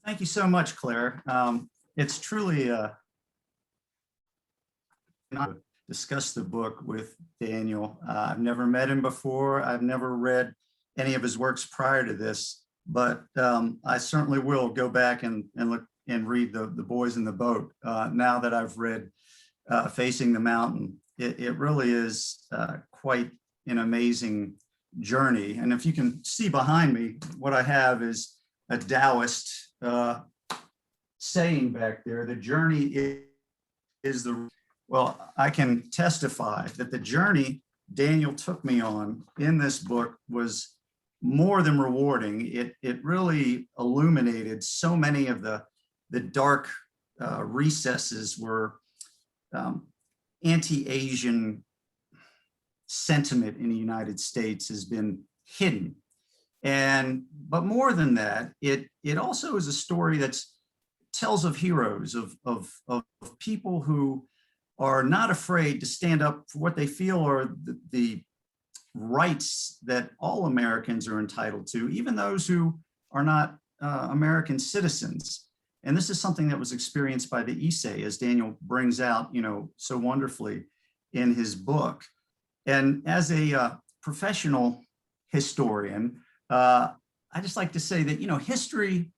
Thank you so much, Claire. It's truly not discuss the book with Daniel. I've never met him before. I've never read any of his works prior to this, but I certainly will go back and look and read the Boys in the Boat now that I've read Facing the Mountain. It really is quite an amazing journey. And if you can see behind me, what I have is a Taoist saying back there: the journey is the, well, I can testify that the journey Daniel took me on in this book was more than rewarding. It really illuminated so many of the dark recesses where anti-Asian sentiment in the United States has been hidden. But more than that, it also is a story that tells of heroes, of people who are not afraid to stand up for what they feel are the rights that all Americans are entitled to, even those who are not American citizens. And this is something that was experienced by the Issei, as Daniel brings out, so wonderfully in his book. And as a professional historian, I just like to say that, history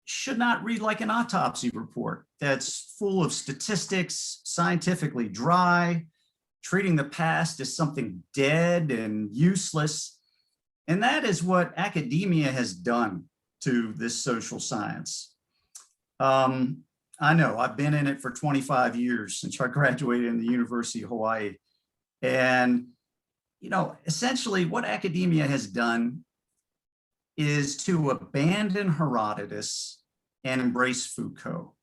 should not read like an autopsy report that's full of statistics, scientifically dry, treating the past as something dead and useless. And that is what academia has done to this social science. I know I've been in it for 25 years since I graduated in the University of Hawaii. And, essentially what academia has done is to abandon Herodotus and embrace Foucault,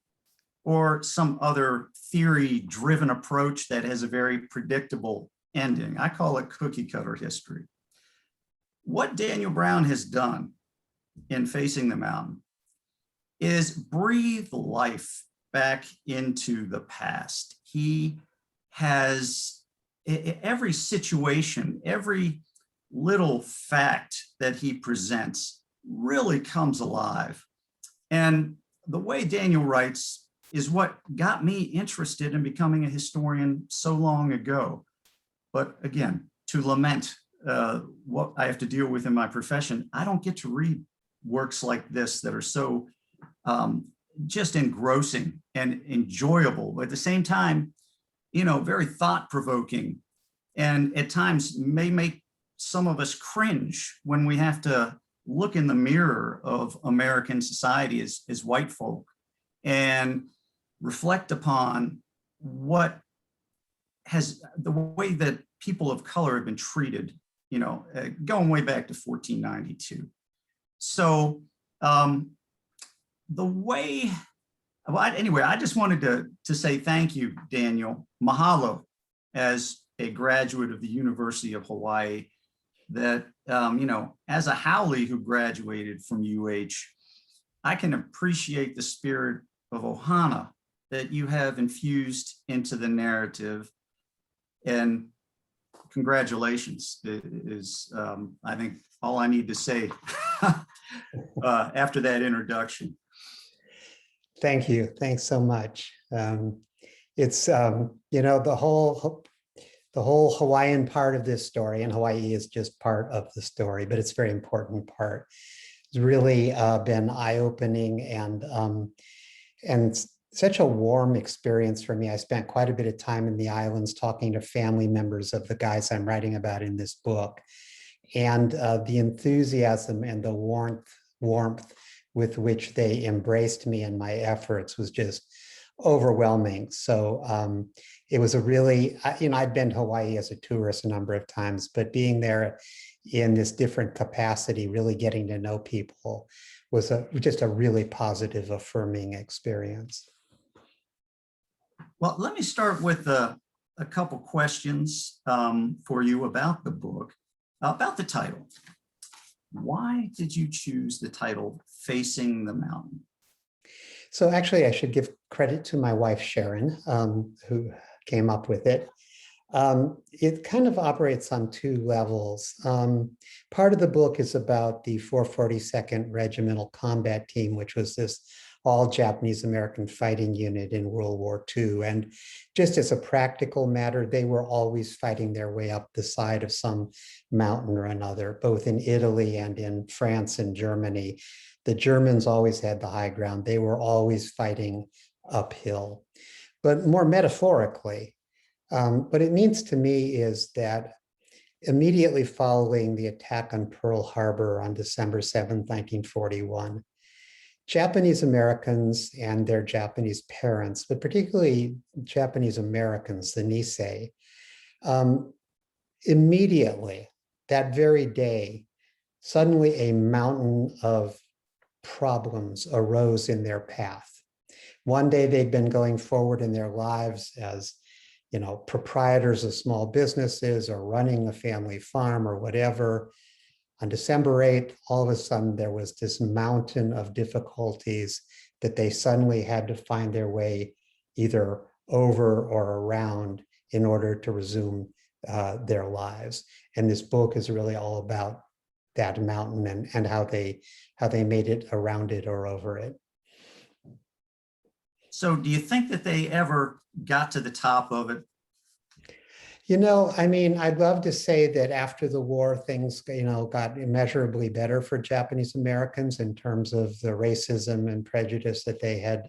or some other theory-driven approach that has a very predictable ending. I call it cookie-cutter history. What Daniel Brown has done in Facing the Mountain is breathe life back into the past. He has every situation, every little fact that he presents really comes alive. And the way Daniel writes is what got me interested in becoming a historian so long ago. But again, to lament what I have to deal with in my profession, I don't get to read works like this that are so just engrossing and enjoyable, but at the same time, very thought-provoking, and at times may make some of us cringe when we have to look in the mirror of American society as white folk and reflect upon what has the way that people of color have been treated, going way back to 1492. So anyway, I just wanted to say thank you, Daniel. Mahalo, as a graduate of the University of Hawaii, that, as a Haole who graduated from UH, I can appreciate the spirit of Ohana that you have infused into the narrative. And congratulations is, I think, all I need to say after that introduction. Thank you. Thanks so much. It's, the whole Hawaiian part of this story, and Hawaii is just part of the story, but it's a very important part. It's really been eye-opening and such a warm experience for me. I spent quite a bit of time in the islands talking to family members of the guys I'm writing about in this book. And the enthusiasm and the warmth with which they embraced me and my efforts was just overwhelming. So it was a really, I'd been to Hawaii as a tourist a number of times, but being there in this different capacity, really getting to know people was just a really positive, affirming experience. Well, let me start with a couple questions for you about the book, about the title. Why did you choose the title Facing the Mountain? So actually, I should give credit to my wife, Sharon, who came up with it. It kind of operates on two levels. Part of the book is about the 442nd Regimental Combat Team, which was this all Japanese American fighting unit in World War II. And just as a practical matter, they were always fighting their way up the side of some mountain or another, both in Italy and in France and Germany. The Germans always had the high ground. They were always fighting uphill. But more metaphorically, what it means to me is that immediately following the attack on Pearl Harbor on December 7th, 1941, Japanese Americans and their Japanese parents, but particularly Japanese Americans, the Nisei, immediately, that very day, suddenly a mountain of problems arose in their path. One day they'd been going forward in their lives as proprietors of small businesses or running a family farm or whatever. On December 8th, all of a sudden there was this mountain of difficulties that they suddenly had to find their way either over or around in order to resume their lives. And this book is really all about that mountain and how they made it around it or over it. So do you think that they ever got to the top of it? I'd love to say that after the war, things, got immeasurably better for Japanese Americans in terms of the racism and prejudice that they had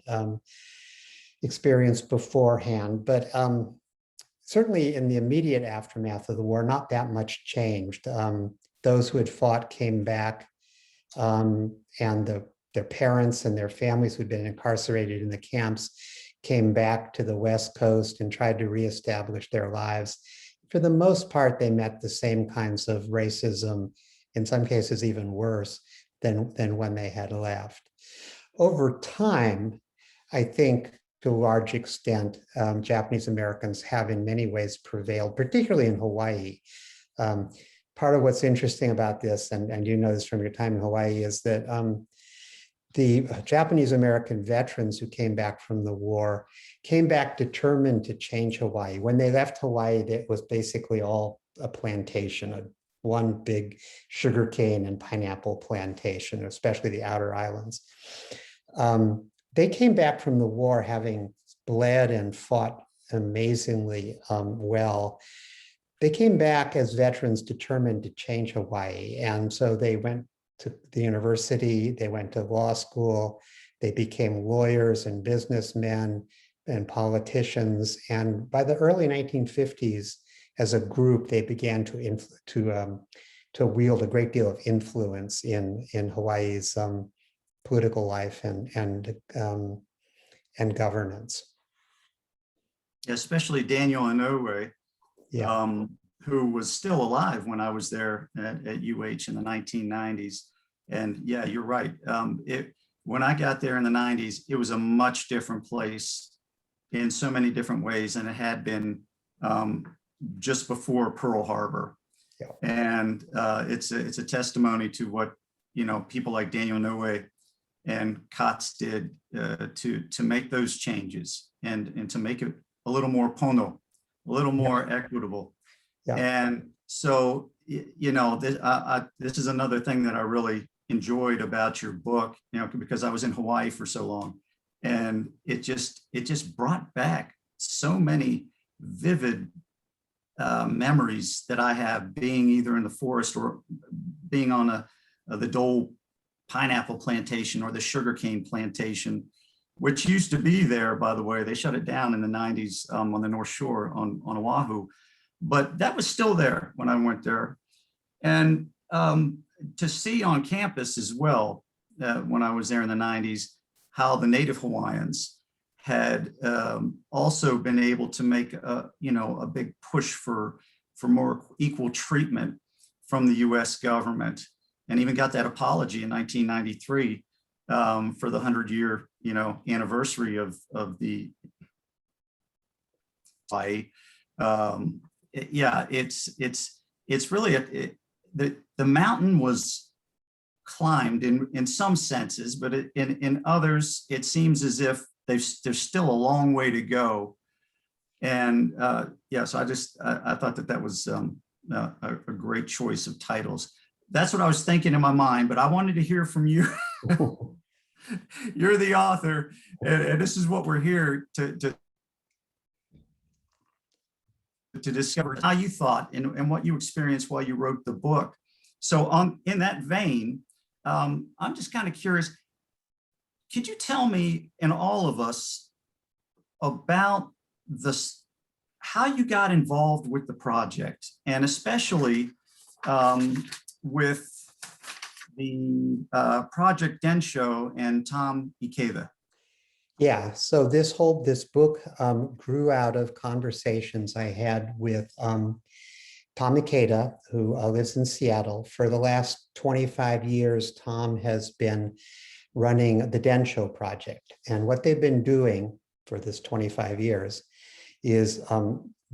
experienced beforehand. But certainly in the immediate aftermath of the war, not that much changed. Those who had fought came back, and their parents and their families who'd been incarcerated in the camps came back to the West Coast and tried to reestablish their lives. For the most part, they met the same kinds of racism, in some cases even worse than when they had left. Over time, I think to a large extent, Japanese Americans have in many ways prevailed, particularly in Hawaii. Part of what's interesting about this, and you know this from your time in Hawaii, is that the Japanese American veterans who came back from the war came back determined to change Hawaii. When they left Hawaii, it was basically all a plantation, one big sugarcane and pineapple plantation, especially the outer islands. They came back from the war having bled and fought amazingly well. They came back as veterans determined to change Hawaii. And so they went to the university, they went to law school, they became lawyers and businessmen and politicians. And by the early 1950s, as a group, they began to wield a great deal of influence in Hawaii's political life and governance. Especially Daniel Inouye, Yeah. Who was still alive when I was there at UH in the 1990s. And yeah, you're right. When I got there in the 90s, it was a much different place in so many different ways than it had been just before Pearl Harbor. Yeah. And it's a testimony to what people like Daniel Inouye and Kotz did to make those changes and to make it a little more pono, a little more equitable. Yeah. And so, this is another thing that I really enjoyed about your book, because I was in Hawaii for so long, and it just brought back so many vivid memories that I have being either in the forest or being on the Dole pineapple plantation or the sugarcane plantation, which used to be there, by the way. They shut it down in the 90s on the North Shore on Oahu. But that was still there when I went there. And to see on campus as well, when I was there in the 90s, how the Native Hawaiians had also been able to make a big push for more equal treatment from the US government, and even got that apology in 1993 for the 100-year anniversary of the Hawaii. It's really the mountain was climbed in some senses, but in others it seems as if there's still a long way to go And yeah, so I thought that was a great choice of titles. That's what I was thinking in my mind, but I wanted to hear from you. You're the author, and this is what we're here to discover how you thought and what you experienced while you wrote the book. So in that vein, I'm just kind of curious, could you tell me and all of us about how you got involved with the project, and especially with the Project Densho and Tom Ikeda? Yeah, so this book grew out of conversations I had with Tom Ikeda, who lives in Seattle. For the last 25 years, Tom has been running the Densho project. And what they've been doing for this 25 years is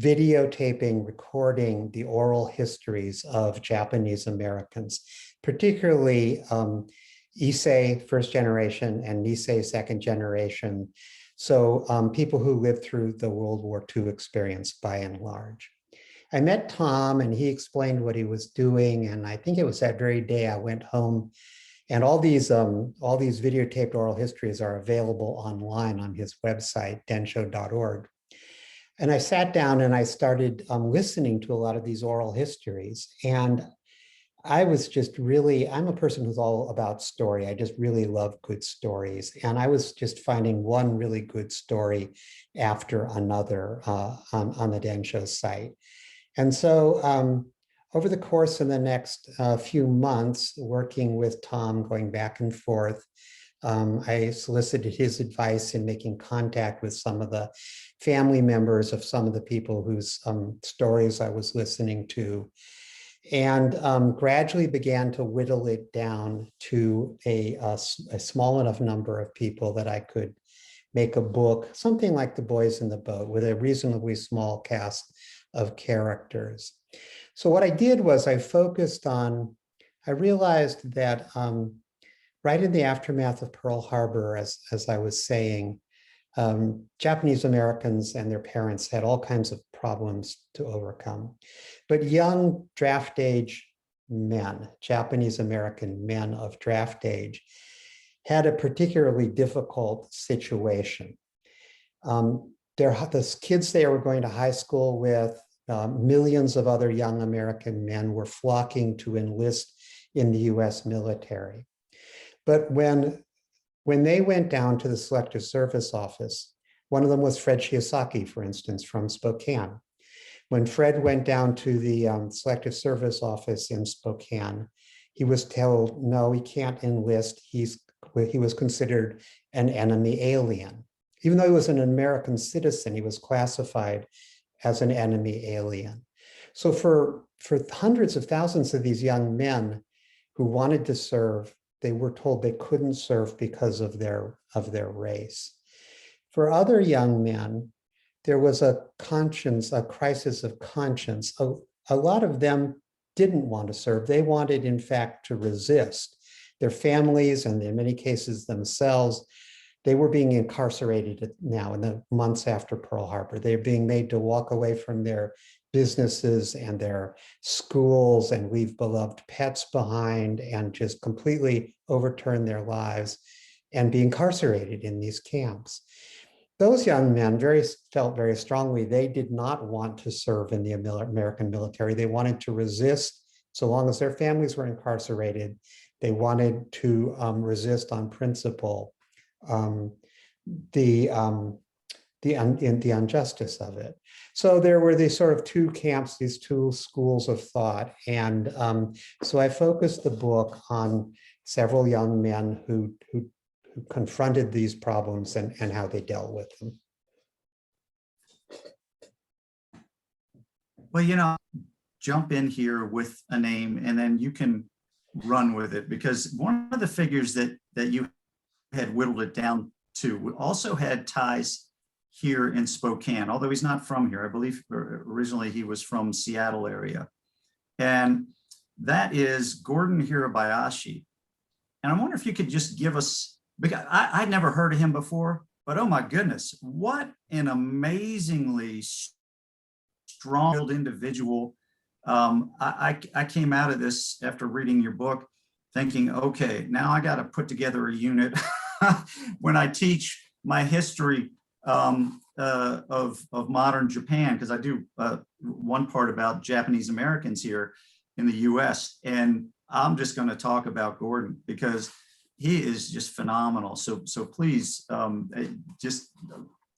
videotaping, recording the oral histories of Japanese Americans, particularly Issei first generation and Nisei second generation. So people who lived through the World War II experience by and large. I met Tom and he explained what he was doing. And I think it was that very day I went home, and all these videotaped oral histories are available online on his website, densho.org. And I sat down and I started listening to a lot of these oral histories. And I was just really, I'm a person who's all about story. I just really love good stories. And I was just finding one really good story after another on the Densho site. And so over the course of the next few months, working with Tom, going back and forth, I solicited his advice in making contact with some of the family members of some of the people whose stories I was listening to, and gradually began to whittle it down to a small enough number of people that I could make a book, something like The Boys in the Boat, with a reasonably small cast of characters. So what I did was I realized that right in the aftermath of Pearl Harbor, as I was saying, Japanese Americans and their parents had all kinds of problems to overcome. But young draft age men, Japanese American men of draft age, had a particularly difficult situation. The kids they were going to high school with, millions of other young American men were flocking to enlist in the US military. But when they went down to the Selective Service Office, one of them was Fred Shiosaki, for instance, from Spokane. When Fred went down to the Selective Service Office in Spokane, he was told, no, he can't enlist. He was considered an enemy alien. Even though he was an American citizen, he was classified as an enemy alien. So for hundreds of thousands of these young men who wanted to serve, they were told they couldn't serve because of their race. For other young men, there was a crisis of conscience. A lot of them didn't want to serve. They wanted, in fact, to resist. Their families, and in many cases themselves, they were being incarcerated now in the months after Pearl Harbor. They're being made to walk away from their businesses and their schools and leave beloved pets behind and just completely overturn their lives and be incarcerated in these camps. Those young men felt very strongly they did not want to serve in the American military. They wanted to resist so long as their families were incarcerated. They wanted to resist on principle the injustice of it. So there were these sort of two camps, these two schools of thought. And so I focused the book on several young men who confronted these problems and how they dealt with them. Well, jump in here with a name and then you can run with it, because one of the figures that you had whittled it down to also had ties here in Spokane, although he's not from here. I believe originally he was from Seattle area. And that is Gordon Hirobayashi. And I wonder if you could just give us, because I'd never heard of him before, but oh my goodness, what an amazingly strong individual. I came out of this after reading your book thinking, okay, now I got to put together a unit when I teach my history of modern Japan, because I do one part about Japanese Americans here in the US. And I'm just going to talk about Gordon because he is just phenomenal. So please just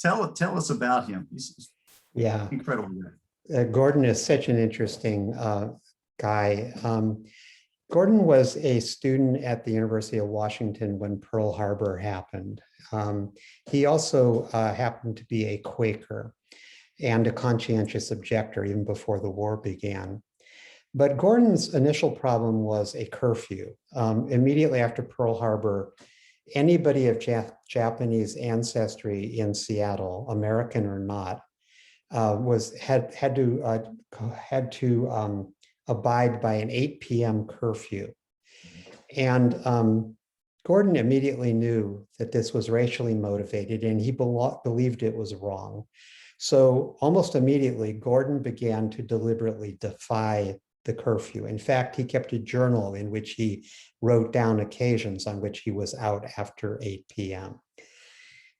tell us about him. He's Yeah, incredible. Gordon is such an interesting guy. Gordon was a student at the University of Washington when Pearl Harbor happened. He also happened to be a Quaker and a conscientious objector even before the war began. But Gordon's initial problem was a curfew. Immediately after Pearl Harbor, anybody of Japanese ancestry in Seattle, American or not, had to abide by an 8 p.m. curfew. And Gordon immediately knew that this was racially motivated, and he believed it was wrong. So almost immediately, Gordon began to deliberately defy the curfew. In fact, he kept a journal in which he wrote down occasions on which he was out after 8 p.m.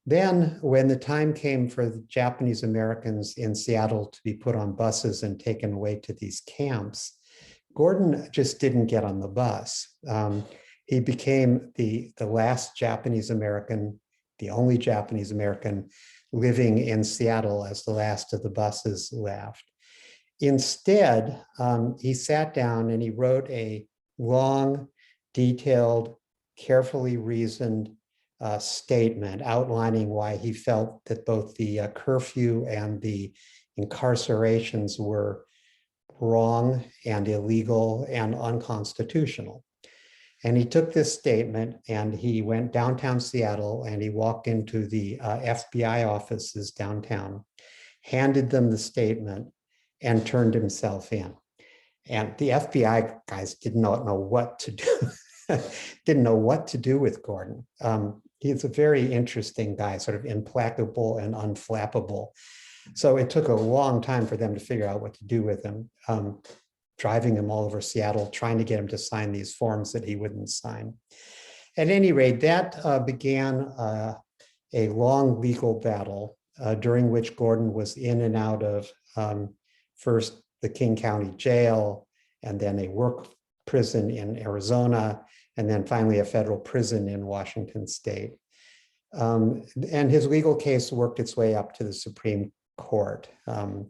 Then, when the time came for the Japanese Americans in Seattle to be put on buses and taken away to these camps, Gordon just didn't get on the bus. He became the last Japanese American, the only Japanese American living in Seattle as the last of the buses left. Instead, he sat down and he wrote a long, detailed, carefully reasoned statement outlining why he felt that both the curfew and the incarcerations were wrong and illegal and unconstitutional. And he took this statement and he went downtown Seattle and he walked into the FBI offices downtown, handed them the statement, and turned himself in. And the FBI guys did not know what to do, didn't know what to do with Gordon. He's a very interesting guy, sort of implacable and unflappable. So it took a long time for them to figure out what to do with him, driving him all over Seattle, trying to get him to sign these forms that he wouldn't sign. At any rate, that began a long legal battle during which Gordon was in and out of first the King County Jail, and then a work prison in Arizona, and then finally a federal prison in Washington State. And his legal case worked its way up to the Supreme Court and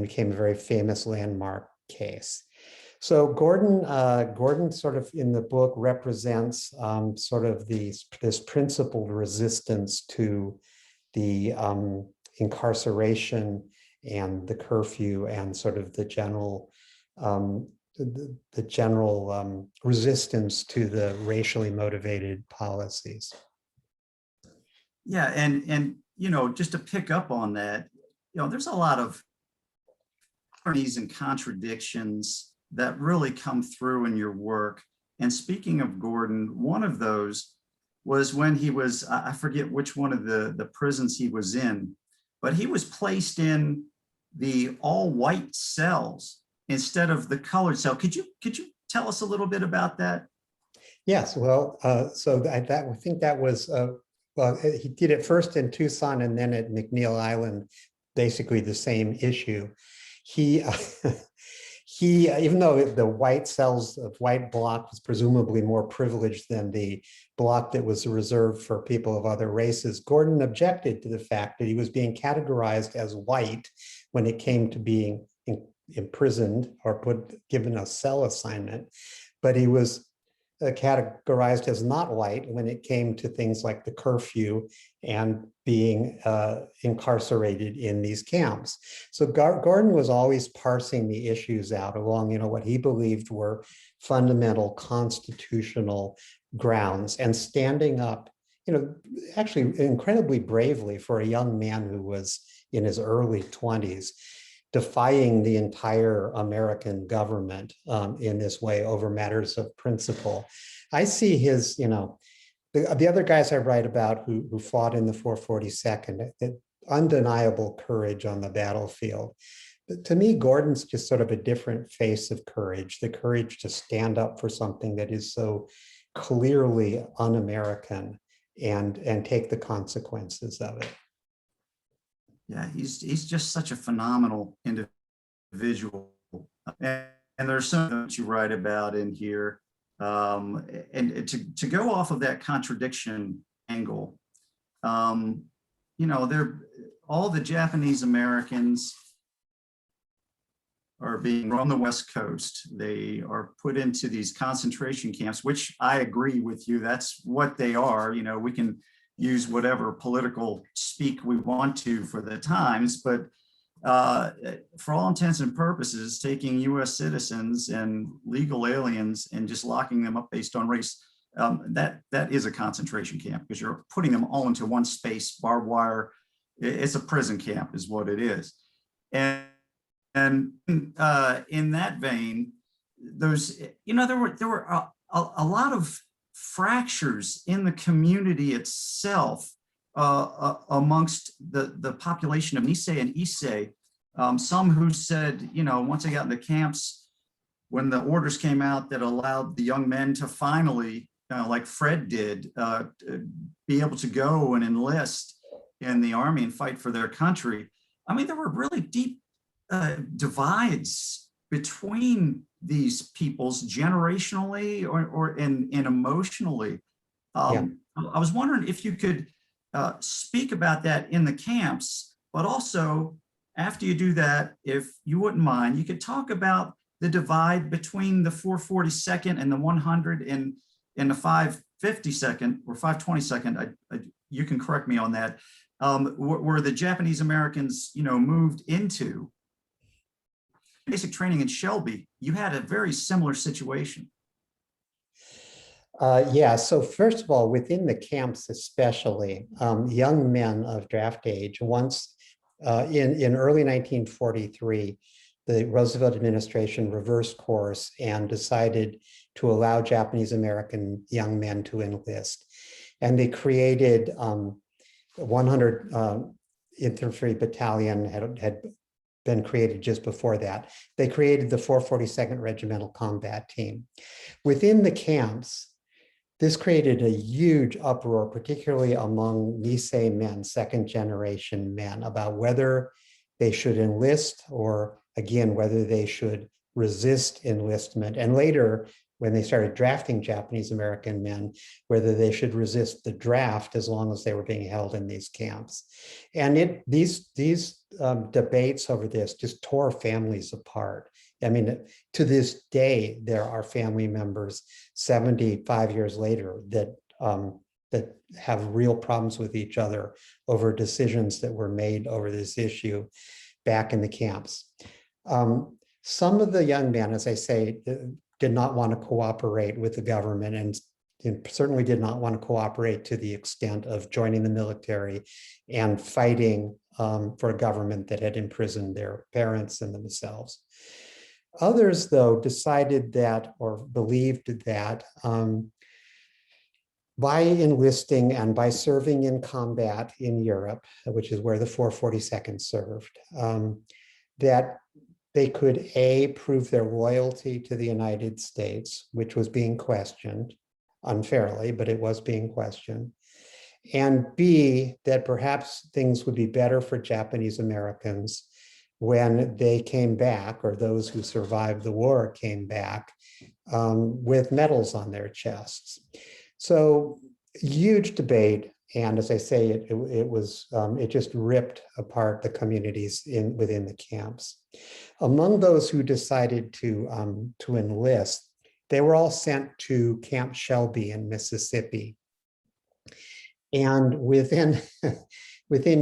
became a very famous landmark case. So Gordon sort of in the book represents sort of this principled resistance to the incarceration and the curfew and sort of the general resistance to the racially motivated policies. Yeah, and just to pick up on that, there's a lot of ironies and contradictions that really come through in your work. And speaking of Gordon, one of those was when he was, I forget which one of the prisons he was in, but he was placed in the all-white cells instead of the colored cell. Could you tell us a little bit about that? Yes, well, so I think that was, well, he did it first in Tucson and then at McNeil Island, basically the same issue. He, even though the white cells of white block was presumably more privileged than the block that was reserved for people of other races, Gordon objected to the fact that he was being categorized as white when it came to being imprisoned or given a cell assignment, but he was categorized as not white when it came to things like the curfew and being incarcerated in these camps. So Gordon was always parsing the issues out along, what he believed were fundamental constitutional grounds and standing up, actually incredibly bravely for a young man who was in his early 20s, defying the entire American government in this way over matters of principle. I see his, the other guys I write about who fought in the 442nd, undeniable courage on the battlefield. But to me, Gordon's just sort of a different face of courage, the courage to stand up for something that is so clearly un-American and take the consequences of it. Yeah, he's just such a phenomenal individual. And there's something that you write about in here. And to go off of that contradiction angle, they're all the Japanese Americans are being on the West Coast. They are put into these concentration camps, which I agree with you. That's what they are. We can use whatever political speak we want to for the times, but for all intents and purposes, taking US citizens and legal aliens and just locking them up based on race, that is a concentration camp, because you're putting them all into one space, barbed wire. It's a prison camp is what it is. And in that vein, those, there were a lot of fractures in the community itself amongst the population of Nisei and Issei. Some who said, once they got in the camps, when the orders came out that allowed the young men to finally, like Fred did, be able to go and enlist in the army and fight for their country. I mean, there were really deep divides between these peoples generationally or and emotionally. Yeah. I was wondering if you could speak about that in the camps, but also after you do that, if you wouldn't mind, you could talk about the divide between the 442nd and the 100 and the 552nd or 522nd. You can correct me on that. Where the Japanese Americans, moved into basic training in Shelby. You had a very similar situation. Yeah, so first of all, within the camps especially, young men of draft age, once in early 1943, the Roosevelt administration reversed course and decided to allow Japanese American young men to enlist. And they created 100 infantry battalion had been created just before that. They created the 442nd Regimental Combat Team. Within the camps, this created a huge uproar, particularly among Nisei men, second generation men, about whether they should enlist or, again, whether they should resist enlistment. And later, when they started drafting Japanese American men, whether they should resist the draft as long as they were being held in these camps. And these debates over this just tore families apart. I mean, to this day, there are family members 75 years later that have real problems with each other over decisions that were made over this issue back in the camps. Some of the young men, as I say, did not want to cooperate with the government and certainly did not want to cooperate to the extent of joining the military and fighting for a government that had imprisoned their parents and themselves. Others, though, decided that or believed that by enlisting and by serving in combat in Europe, which is where the 442nd served, that they could A, prove their loyalty to the United States, which was being questioned unfairly, but it was being questioned, and B, that perhaps things would be better for Japanese Americans when they came back, or those who survived the war came back with medals on their chests. So huge debate. And as I say, it just ripped apart the communities within the camps. Among those who decided to enlist, they were all sent to Camp Shelby in Mississippi. And within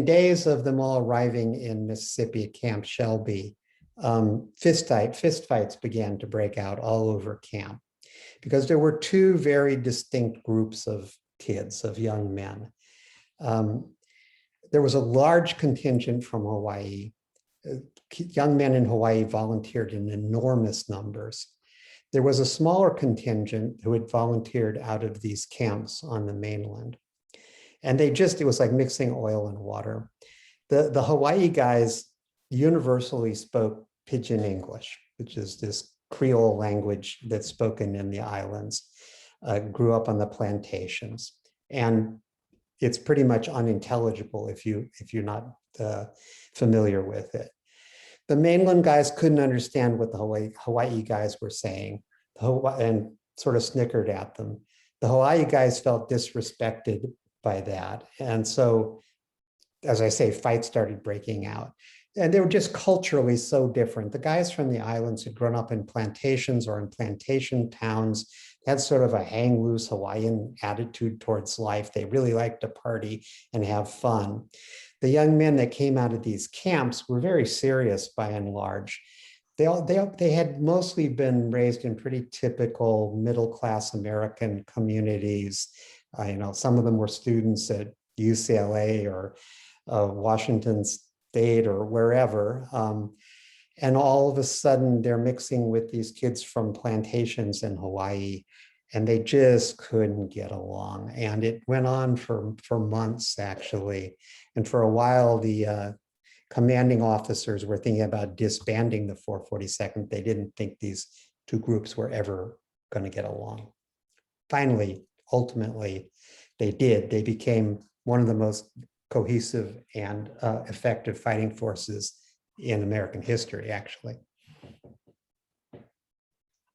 days of them all arriving in Mississippi at Camp Shelby, fist fights began to break out all over camp, because there were two very distinct groups of kids, of young men. There was a large contingent from Hawaii. Young men in Hawaii volunteered in enormous numbers. There was a smaller contingent who had volunteered out of these camps on the mainland. And it was like mixing oil and water. The Hawaii guys universally spoke Pidgin English, which is this Creole language that's spoken in the islands, grew up on the plantations. And it's pretty much unintelligible if you're not familiar with it. The mainland guys couldn't understand what the Hawaii guys were saying, and sort of snickered at them. The Hawaii guys felt disrespected by that. And so, as I say, fights started breaking out. And they were just culturally so different. The guys from the islands had grown up in plantations or in plantation towns, had sort of a hang loose Hawaiian attitude towards life. They really liked to party and have fun. The young men that came out of these camps were very serious by and large. They had mostly been raised in pretty typical middle-class American communities. Some of them were students at UCLA or Washington State or wherever. And all of a sudden they're mixing with these kids from plantations in Hawaii, and they just couldn't get along. And it went on for months, actually. And for a while, the commanding officers were thinking about disbanding the 442nd. They didn't think these two groups were ever going to get along. Finally, ultimately, they did. They became one of the most cohesive and effective fighting forces in American history, actually.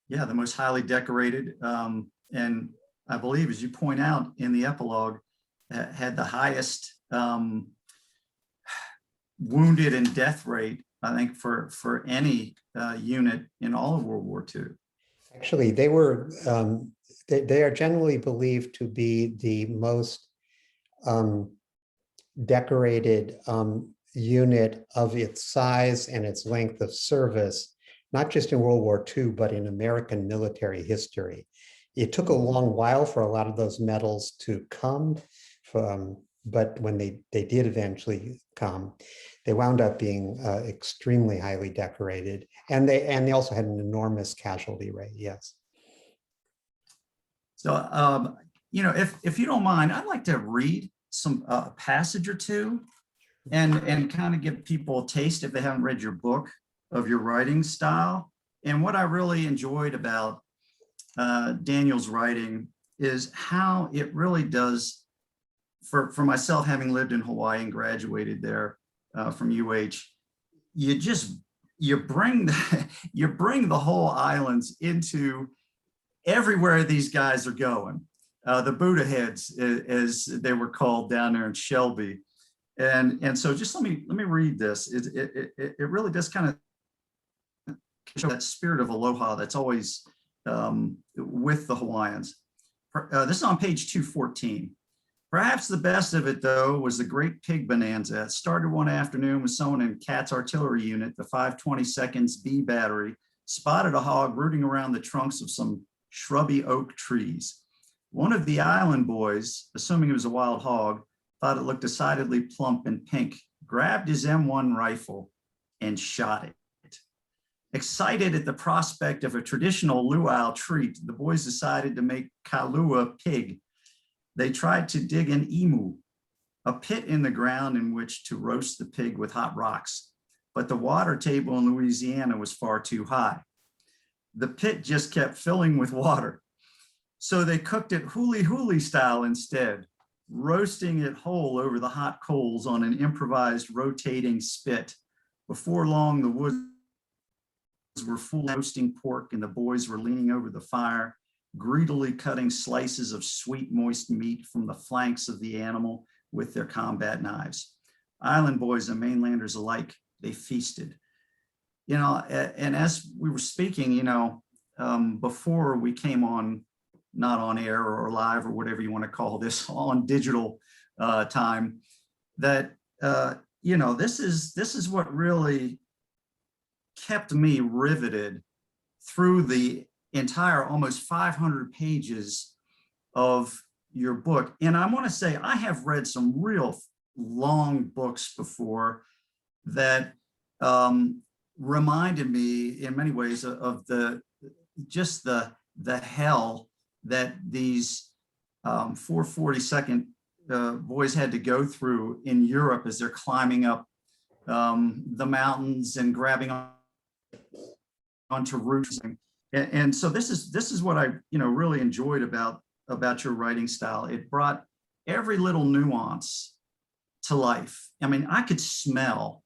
Yeah, the most highly decorated, and I believe, as you point out in the epilogue, had the highest wounded and death rate, I think, for any unit in all of World War II. Actually, they were they are generally believed to be the most decorated unit of its size and its length of service, not just in World War II, but in American military history. It took a long while for a lot of those medals to come, but when they did eventually come, they wound up being extremely highly decorated, and they also had an enormous casualty rate. Yes. So, if you don't mind, I'd like to read some passage or two, and kind of give people a taste, if they haven't read your book, of your writing style. And what I really enjoyed about Daniel's writing is how it really does, for myself, having lived in Hawaii and graduated there from UH, you bring the whole islands into everywhere these guys are going. The Buddha heads, as they were called down there in Shelby. And so just let me read this. It really does kind of show that spirit of aloha that's always with the Hawaiians. This is on page 214. Perhaps the best of it, though, was the Great Pig Bonanza. It started one afternoon with someone in Cat's artillery unit, the 522nd's B battery, spotted a hog rooting around the trunks of some shrubby oak trees. One of the island boys, assuming it was a wild hog, thought it looked decidedly plump and pink, grabbed his M1 rifle and shot it. Excited at the prospect of a traditional luau treat, the boys decided to make kalua pig. They tried to dig an imu, a pit in the ground in which to roast the pig with hot rocks, but the water table in Louisiana was far too high. The pit just kept filling with water. So they cooked it huli style instead, roasting it whole over the hot coals on an improvised rotating spit. Before long, the woods were full of roasting pork, and the boys were leaning over the fire, greedily cutting slices of sweet, moist meat from the flanks of the animal with their combat knives. Island boys and mainlanders alike, they feasted. And as we were speaking, before we came on, not on air or live or whatever you want to call this, on digital time, that this is what really kept me riveted through the entire almost 500 pages of your book. And I want to say, I have read some real long books before that reminded me in many ways of the just the hell that these 442nd boys had to go through in Europe as they're climbing up the mountains and grabbing onto roofs. And so this is what I really enjoyed about your writing style. It brought every little nuance to life. I mean, I could smell,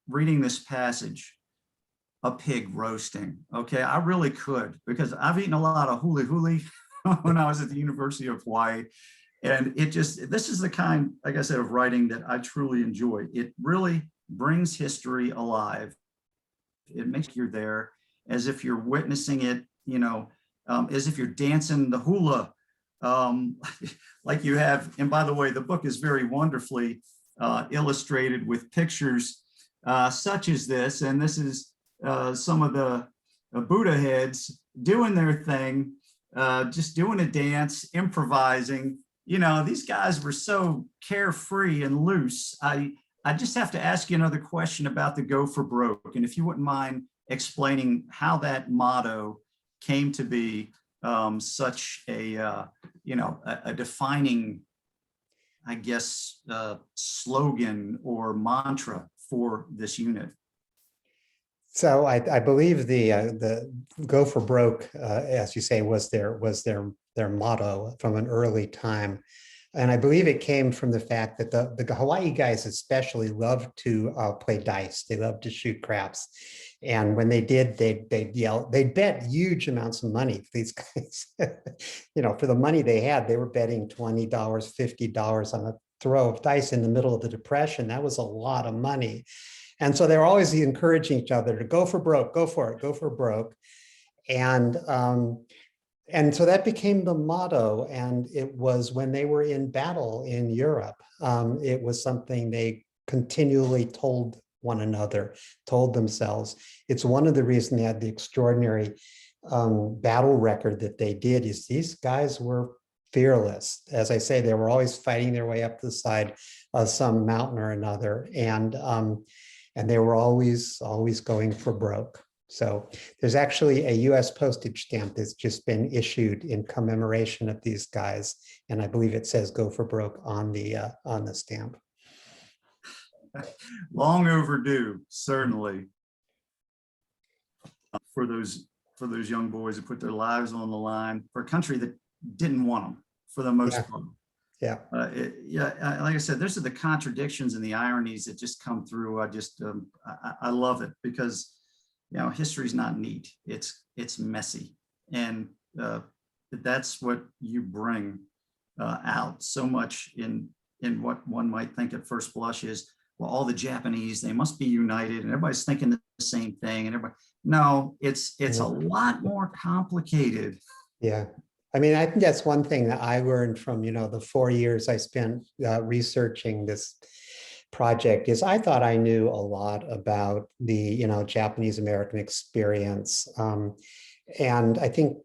reading this passage, a pig roasting. Okay, I really could, because I've eaten a lot of huli huli when I was at the University of Hawaii. And this is the kind, like I said, of writing that I truly enjoy. It really brings history alive. It makes you're there as if you're witnessing it, as if you're dancing the hula, like you have. And by the way, the book is very wonderfully illustrated with pictures such as this. And this is some of the Buddha heads doing their thing, just doing a dance, improvising. These guys were so carefree and loose. I just have to ask you another question about the go for broke. And if you wouldn't mind explaining how that motto came to be such a defining, I guess, slogan or mantra for this unit. So I believe the go for broke, as you say, was their motto from an early time. And I believe it came from the fact that the Hawaii guys especially loved to play dice. They loved to shoot craps. And when they did, they'd yell, they'd bet huge amounts of money. These guys, for the money they had, they were betting $20, $50 on a throw of dice in the middle of the Depression. That was a lot of money. And so they were always encouraging each other to go for broke, go for it, go for broke. And so that became the motto. And it was when they were in battle in Europe, it was something they continually told one another, told themselves. It's one of the reasons they had the extraordinary battle record that they did. Is these guys were fearless. As I say, they were always fighting their way up the side of some mountain or another. And they were always going for broke. So there's actually a US postage stamp that's just been issued in commemoration of these guys. And I believe it says go for broke on the stamp. Long overdue, certainly, for those young boys who put their lives on the line for a country that didn't want them for the most part. Yeah. Like I said, those are the contradictions and the ironies that just come through. I love it because, history's not neat. It's messy. And that's what you bring out so much in what one might think at first blush is, well, all the Japanese, they must be united and everybody's thinking the same thing. And no, it's a lot more complicated. Yeah. I mean, I think that's one thing that I learned from, the 4 years I spent researching this project is I thought I knew a lot about the, Japanese American experience. And I think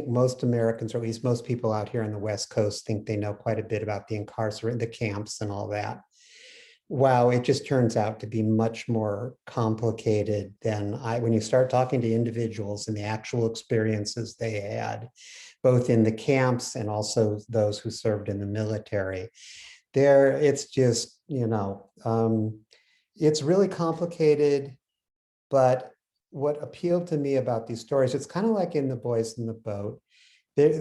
most Americans, or at least most people out here on the West Coast, think they know quite a bit about the incarcerated, the camps and all that. Wow, it just turns out to be much more complicated than when you start talking to individuals and the actual experiences they had, both in the camps and also those who served in the military. It's just, it's really complicated. But what appealed to me about these stories, it's kind of like in The Boys in the Boat.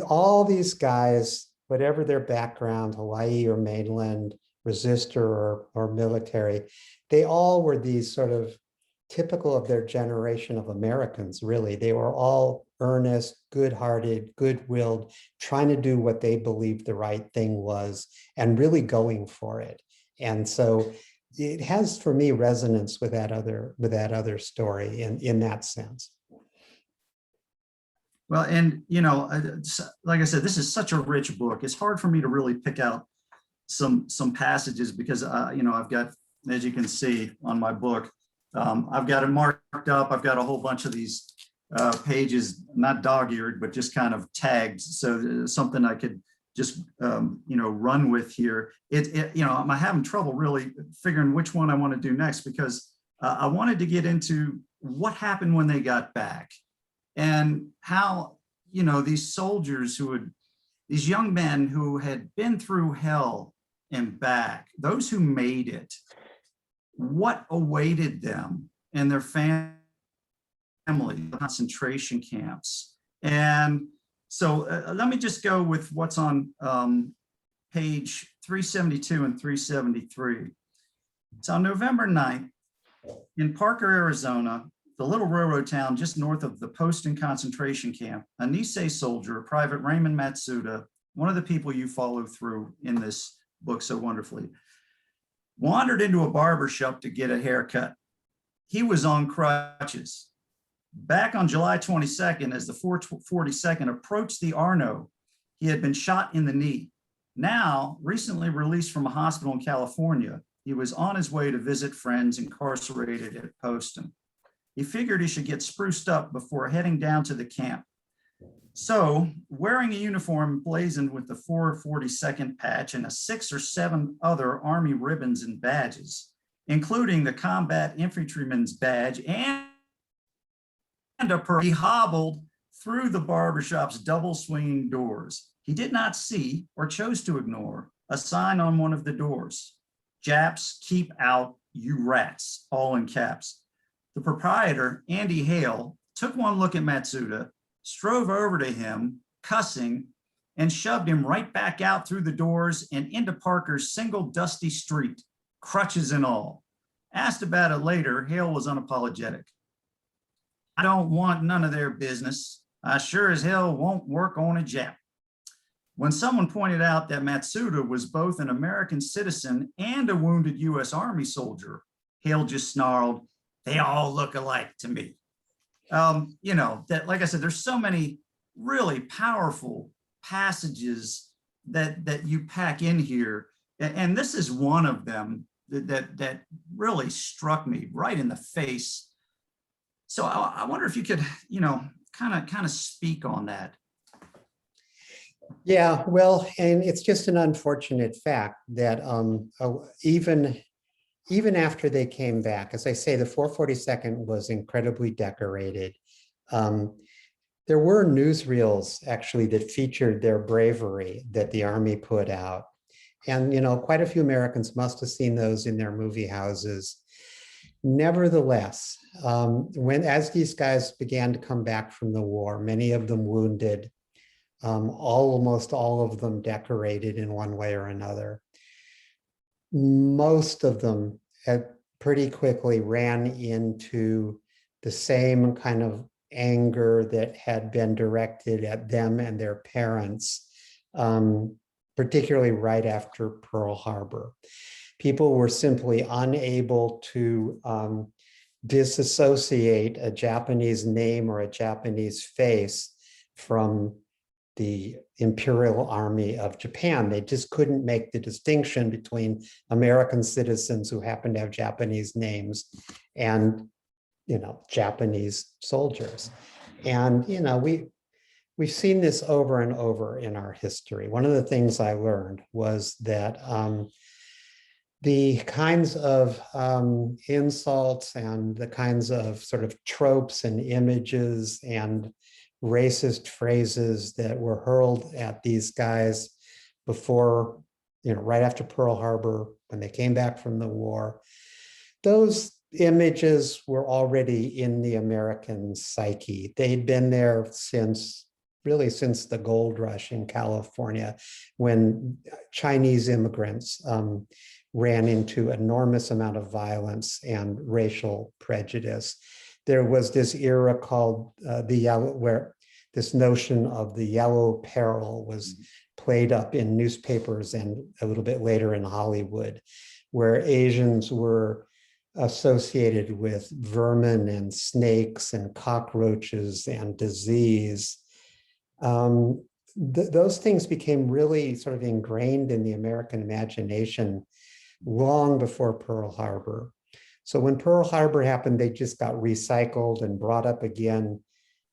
All these guys, whatever their background, Hawaii or mainland, resistor or military, they all were these sort of typical of their generation of Americans, really. They were all earnest, good-hearted, good-willed, trying to do what they believed the right thing was and really going for it. And so it has, for me, resonance with that other story in that sense. Well, and, like I said, this is such a rich book. It's hard for me to really pick out some passages because, I've got, as you can see on my book, I've got it marked up. I've got a whole bunch of these pages, not dog-eared, but just kind of tagged. So something I could just, run with here. I'm having trouble really figuring which one I want to do next because I wanted to get into what happened when they got back. and how, these soldiers these young men who had been through hell and back, those who made it, what awaited them and their family concentration camps. And so let me just go with what's on page 372 and 373. It's on November 9th in Parker, Arizona, the little railroad town just north of the Poston concentration camp. A Nisei soldier, Private Raymond Matsuda, one of the people you follow through in this book so wonderfully, wandered into a barber shop to get a haircut. He was on crutches. Back on July 22nd, as the 442nd approached the Arno, he had been shot in the knee. Now, recently released from a hospital in California, he was on his way to visit friends incarcerated at Poston. He figured he should get spruced up before heading down to the camp. So, wearing a uniform blazoned with the 442nd patch and 6 or 7 other Army ribbons and badges, including the combat infantryman's badge and he hobbled through the barbershop's double swinging doors. He did not see, or chose to ignore, a sign on one of the doors. "Japs, keep out, you rats," all in caps. The proprietor, Andy Hale, took one look at Matsuda, strode over to him, cussing, and shoved him right back out through the doors and into Parker's single dusty street, crutches and all. Asked about it later, Hale was unapologetic. "I don't want none of their business. I sure as hell won't work on a Jap." When someone pointed out that Matsuda was both an American citizen and a wounded US Army soldier, Hale just snarled, "They all look alike to me." That, like I said, there's so many really powerful passages that you pack in here. And this is one of them that really struck me right in the face. So I wonder if you could, kind of speak on that. Yeah, well, and it's just an unfortunate fact that even after they came back, as I say, the 442nd was incredibly decorated. There were newsreels actually that featured their bravery that the Army put out. And, quite a few Americans must have seen those in their movie houses. Nevertheless, as these guys began to come back from the war, many of them wounded, almost all of them decorated in one way or another. Most of them had pretty quickly ran into the same kind of anger that had been directed at them and their parents, particularly right after Pearl Harbor. People were simply unable to disassociate a Japanese name or a Japanese face from the Imperial Army of Japan. They just couldn't make the distinction between American citizens who happened to have Japanese names and, Japanese soldiers. And, we've seen this over and over in our history. One of the things I learned was that the kinds of insults and the kinds of sort of tropes and images and racist phrases that were hurled at these guys before, right after Pearl Harbor, when they came back from the war, those images were already in the American psyche. They'd been there since the gold rush in California, when Chinese immigrants ran into enormous amount of violence and racial prejudice. There was this era called the yellow, where this notion of the yellow peril was played up in newspapers and a little bit later in Hollywood, where Asians were associated with vermin and snakes and cockroaches and disease. Those things became really sort of ingrained in the American imagination long before Pearl Harbor. So when Pearl Harbor happened, they just got recycled and brought up again.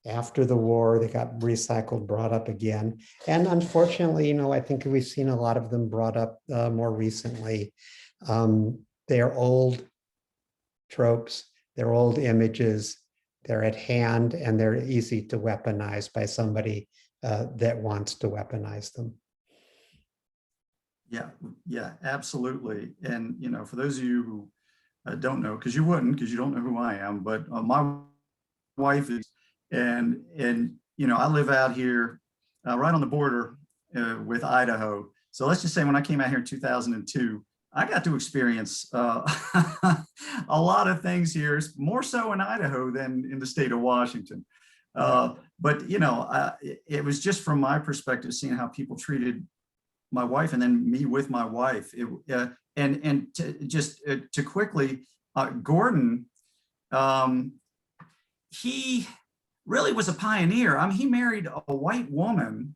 After the war, they got recycled, brought up again. And unfortunately, I think we've seen a lot of them brought up more recently. They are old tropes, they're old images, they're at hand, and they're easy to weaponize by somebody that wants to weaponize them. Yeah, yeah, absolutely. And, you know, for those of you who don't know, because you wouldn't, because you don't know who I am, but my wife is, and you know, I live out here right on the border with Idaho. So let's just say when I came out here in 2002, I got to experience a lot of things here, more so in Idaho than in the state of Washington. But you know, it was just from my perspective, seeing how people treated my wife and then me with my wife. And to quickly, Gordon, he really was a pioneer. I mean, he married a white woman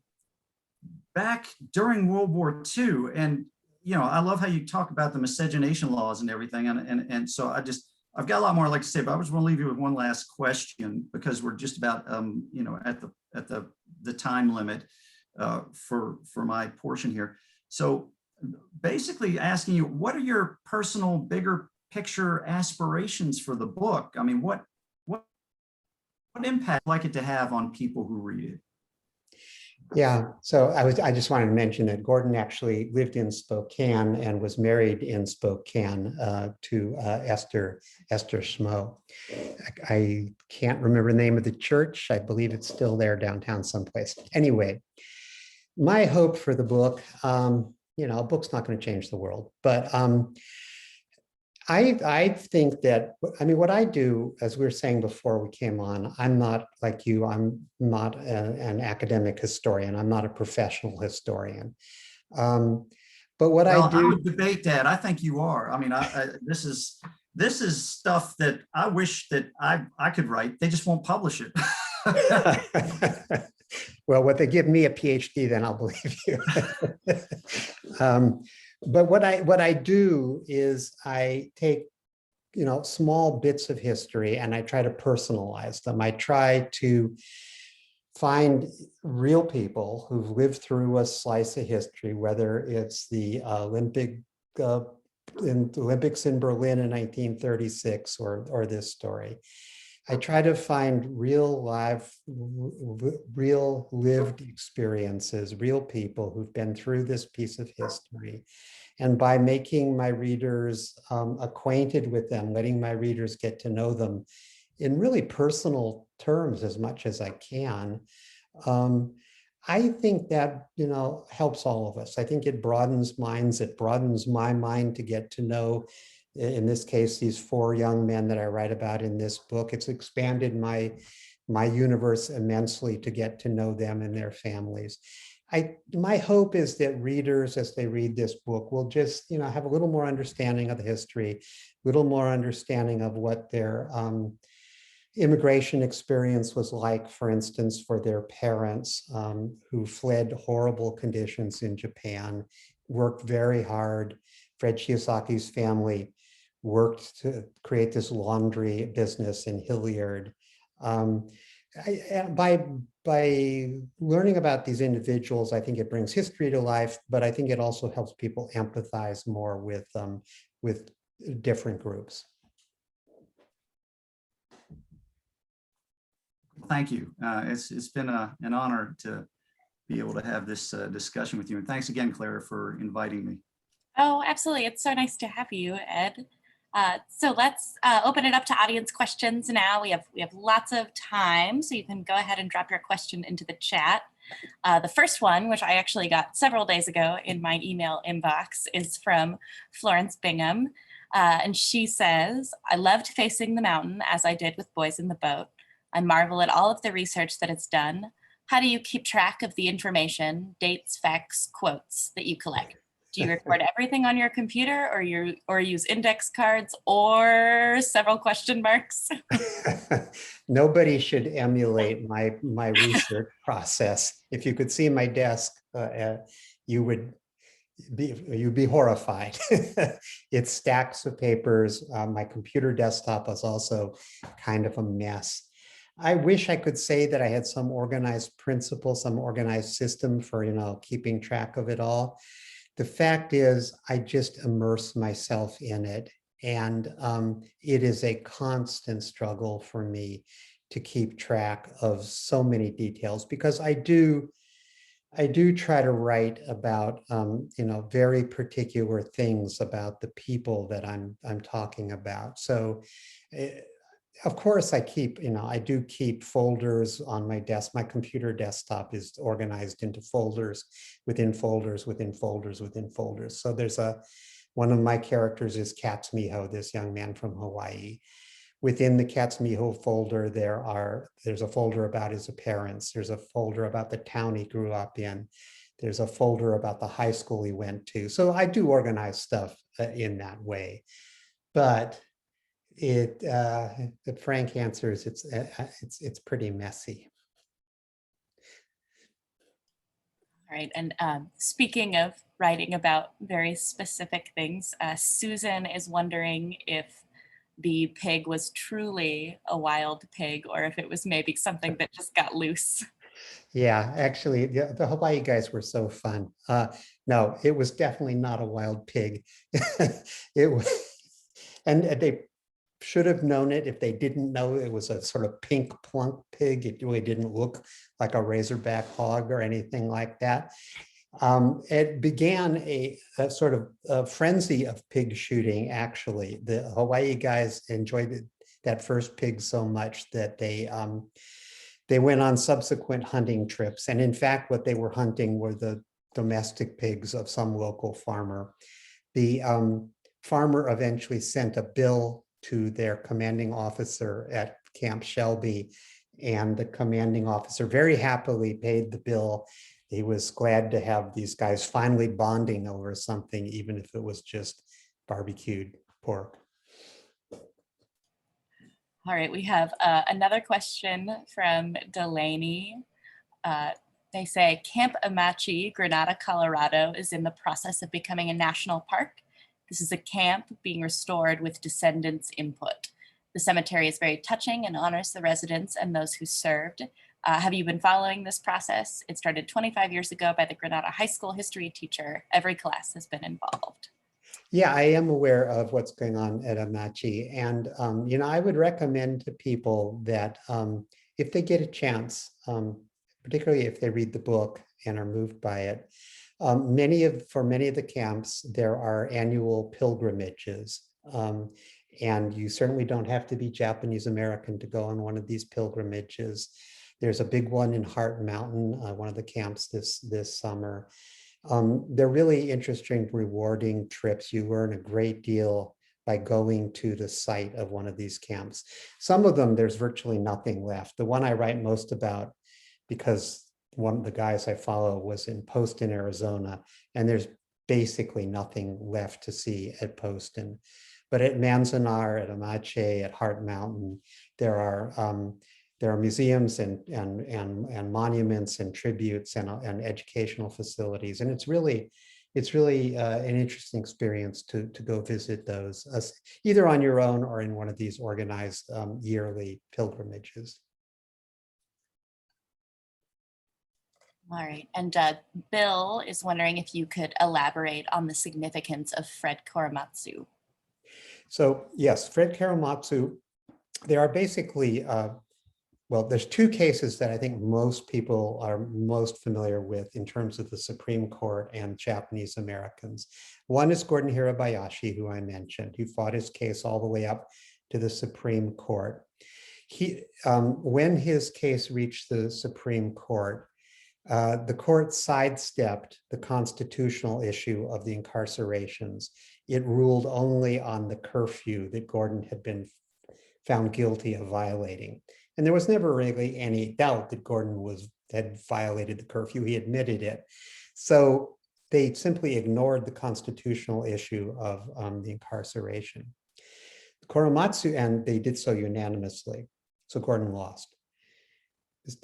back during World War II. And, you know, I love how you talk about the miscegenation laws and everything. And so I've got a lot more I'd like to say, but I just want to leave you with one last question, because we're just about, you know, at the time limit for my portion here. So basically asking you, what are your personal bigger picture aspirations for the book? I mean, what impact would you like it to have on people who read it? Yeah, so I just wanted to mention that Gordon actually lived in Spokane and was married in Spokane to Esther Schmo. I can't remember the name of the church. I believe it's still there downtown someplace. Anyway, my hope for the book, you know, a book's not going to change the world, but I think that, I mean, what I do, as we were saying before we came on, I'm not like you, I'm not an academic historian. I'm not a professional historian. But what I do— I would debate that. I think you are. I mean, this is stuff that I wish that I could write. They just won't publish it. Well, what they give me a PhD, then I'll believe you. But what I do is I take, you know, small bits of history and I try to personalize them. I try to find real people who've lived through a slice of history, whether it's the Olympics in Berlin in 1936 or this story. I try to find real lived experiences, real people who've been through this piece of history. And by making my readers acquainted with them, letting my readers get to know them in really personal terms as much as I can, I think that, you know, helps all of us. I think it broadens minds. It broadens my mind to get to know, in this case, these 4 young men that I write about in this book. It's expanded my universe immensely to get to know them and their families. My hope is that readers, as they read this book, will just, you know, have a little more understanding of the history, a little more understanding of what their immigration experience was like, for instance, for their parents who fled horrible conditions in Japan, worked very hard. Fred Chiyosaki's family worked to create this laundry business in Hilliard. By learning about these individuals, I think it brings history to life, but I think it also helps people empathize more with different groups. Thank you. It's been an honor to be able to have this discussion with you. And thanks again, Clara, for inviting me. Oh, absolutely. It's so nice to have you, Ed. So let's open it up to audience questions now. We have lots of time, so you can go ahead and drop your question into the chat. The first one, which I actually got several days ago in my email inbox, is from Florence Bingham. And she says, I loved Facing the Mountain, as I did with Boys in the Boat. I marvel at all of the research that it's done. How do you keep track of the information, dates, facts, quotes that you collect? Do you record everything on your computer, or use index cards, or several question marks? Nobody should emulate my research process. If you could see my desk, you'd be horrified. It's stacks of papers. My computer desktop is also kind of a mess. I wish I could say that I had some organized principle, some organized system for, you know, keeping track of it all. The fact is, I just immerse myself in it, and it is a constant struggle for me to keep track of so many details, because I do try to write about very particular things about the people that I'm talking about. So of course I keep, I do keep folders on my desk. My computer desktop is organized into folders within folders within folders within folders. So there's one of my characters is Katsumiho, this young man from Hawaii. Within the Katsumiho folder, there's a folder about his parents. There's a folder about the town he grew up in. There's a folder about the high school he went to. So I do organize stuff in that way. But the frank answer is it's pretty messy. All right, and speaking of writing about very specific things, Susan is wondering if the pig was truly a wild pig or if it was maybe something that just got loose. Yeah, actually, the Hawaii guys were so fun. No, it was definitely not a wild pig. It was, and they should have known it. If they didn't know it was a sort of pink plunk pig, it really didn't look like a razorback hog or anything like that. It began a sort of a frenzy of pig shooting, actually. The Hawaii guys enjoyed that first pig so much that they went on subsequent hunting trips. And in fact, what they were hunting were the domestic pigs of some local farmer. The farmer eventually sent a bill to their commanding officer at Camp Shelby, and the commanding officer very happily paid the bill. He was glad to have these guys finally bonding over something, even if it was just barbecued pork. All right, we have another question from Delaney. They say Camp Amachi, Granada, Colorado is in the process of becoming a national park. This is a camp being restored with descendants' input. The cemetery is very touching and honors the residents and those who served. Have you been following this process? It started 25 years ago by the Granada High School history teacher. Every class has been involved. Yeah, I am aware of what's going on at Amachi. And, I would recommend to people that if they get a chance, particularly if they read the book and are moved by it, for many of the camps, there are annual pilgrimages. And you certainly don't have to be Japanese American to go on one of these pilgrimages. There's a big one in Heart Mountain, one of the camps this summer. They're really interesting, rewarding trips. You learn a great deal by going to the site of one of these camps. Some of them, there's virtually nothing left. The one I write most about, because one of the guys I follow was in Poston, Arizona, and there's basically nothing left to see at Poston. But at Manzanar, at Amache, at Heart Mountain, there are museums and monuments and tributes and educational facilities, and it's really an interesting experience to go visit those, either on your own or in one of these organized yearly pilgrimages. All right, and Bill is wondering if you could elaborate on the significance of Fred Korematsu. So yes, Fred Korematsu, there are basically, there's two cases that I think most people are most familiar with in terms of the Supreme Court and Japanese Americans. One is Gordon Hirobayashi, who I mentioned, who fought his case all the way up to the Supreme Court. When his case reached the Supreme Court, the court sidestepped the constitutional issue of the incarcerations. It ruled only on the curfew that Gordon had been found guilty of violating. And there was never really any doubt that Gordon had violated the curfew. He admitted it. So they simply ignored the constitutional issue of the incarceration. Korematsu, and they did so unanimously. So Gordon lost.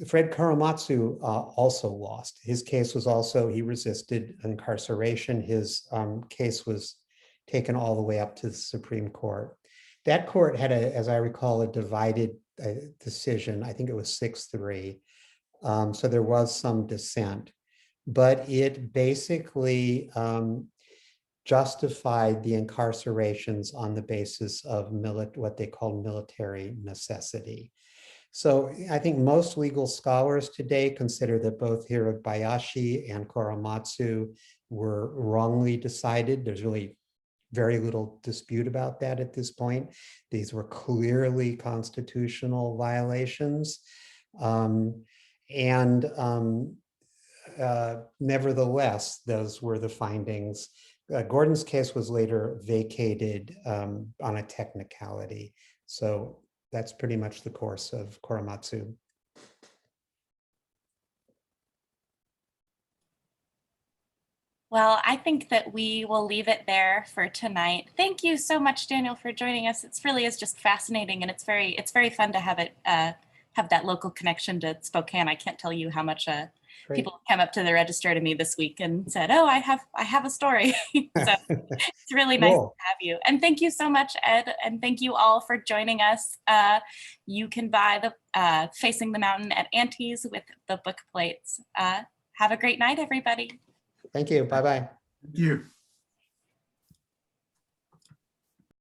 Fred Korematsu also lost. His case was also, he resisted incarceration. His case was taken all the way up to the Supreme Court. That court had, as I recall, a divided decision. I think it was 6-3. So there was some dissent, but it basically justified the incarcerations on the basis of what they called military necessity. So I think most legal scholars today consider that both Hirobayashi and Korematsu were wrongly decided. There's really very little dispute about that at this point. These were clearly constitutional violations. Nevertheless, those were the findings. Gordon's case was later vacated on a technicality. So that's pretty much the course of Korematsu. Well, I think that we will leave it there for tonight. Thank you so much, Daniel, for joining us. It really is just fascinating, and it's very fun to have it have that local connection to Spokane. I can't tell you how much people came up to the register to me this week and said, "Oh, I have a story." So it's really nice to have you. And thank you so much, Ed, and thank you all for joining us. You can buy the Facing the Mountain at Auntie's with the book plates. Have a great night, everybody. Thank you. Bye-bye. Thank you.